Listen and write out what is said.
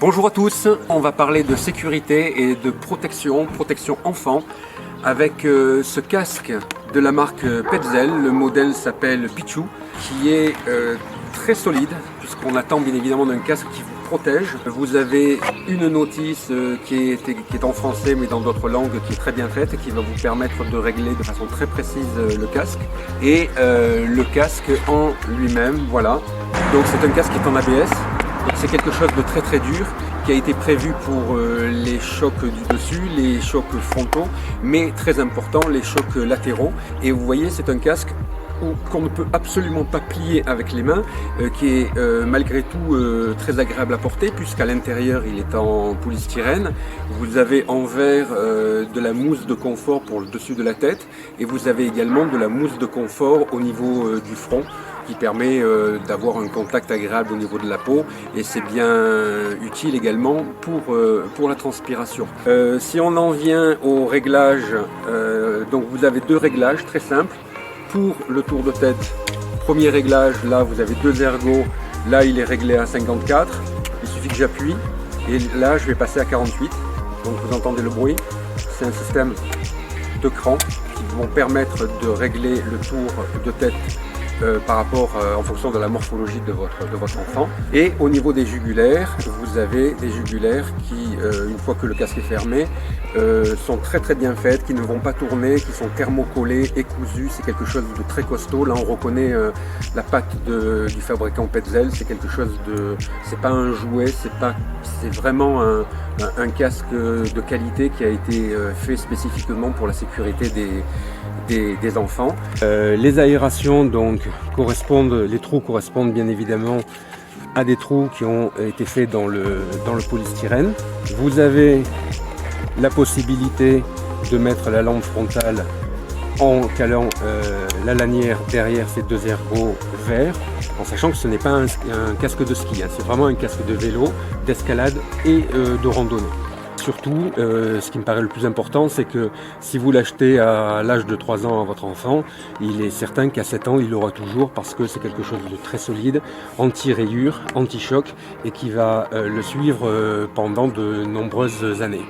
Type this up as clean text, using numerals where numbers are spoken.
Bonjour à tous, on va parler de sécurité et de protection enfant avec ce casque de la marque Petzl. Le modèle s'appelle Pichu, qui est très solide puisqu'on attend bien évidemment d'un casque qui vous protège. Vous avez une notice qui est en français mais dans d'autres langues, qui est très bien faite et qui va vous permettre de régler de façon très précise le casque. Et le casque en lui-même, voilà. Donc c'est un casque qui est en ABS. C'est quelque chose de très dur qui a été prévu pour les chocs du dessus, les chocs frontaux, mais très important, les chocs latéraux. Et vous voyez, c'est un casque qu'on ne peut absolument pas plier avec les mains, qui est malgré tout très agréable à porter, puisqu'à l'intérieur il est en polystyrène. Vous avez en verre de la mousse de confort pour le dessus de la tête, et vous avez également de la mousse de confort au niveau du front, qui permet d'avoir un contact agréable au niveau de la peau, et c'est bien utile également pour la transpiration. Si on en vient au réglage, donc vous avez deux réglages très simples. Pour le tour de tête, premier réglage, là vous avez deux ergots, là il est réglé à 54, il suffit que j'appuie, et là je vais passer à 48, donc vous entendez le bruit. C'est un système de crans qui vont permettre de régler le tour de tête par rapport en fonction de la morphologie de votre enfant. Et au niveau des jugulaires, vous avez des jugulaires qui, une fois que le casque est fermé, sont très bien faites, qui ne vont pas tourner, qui sont thermocollées et cousues. C'est quelque chose de très costaud. Là on reconnaît la patte du fabricant Petzl. C'est quelque chose de, c'est pas un jouet, c'est vraiment un casque de qualité qui a été fait spécifiquement pour la sécurité des enfants. Les aérations donc les trous correspondent bien évidemment à des trous qui ont été faits dans le polystyrène. Vous avez la possibilité de mettre la lampe frontale en calant la lanière derrière ces deux ergots verts, en sachant que ce n'est pas un casque de ski, hein, c'est vraiment un casque de vélo, d'escalade et de randonnée. Surtout, ce qui me paraît le plus important, c'est que si vous l'achetez à l'âge de 3 ans à votre enfant, il est certain qu'à 7 ans, il l'aura toujours, parce que c'est quelque chose de très solide, anti-rayures, anti-choc, et qui va le suivre pendant de nombreuses années.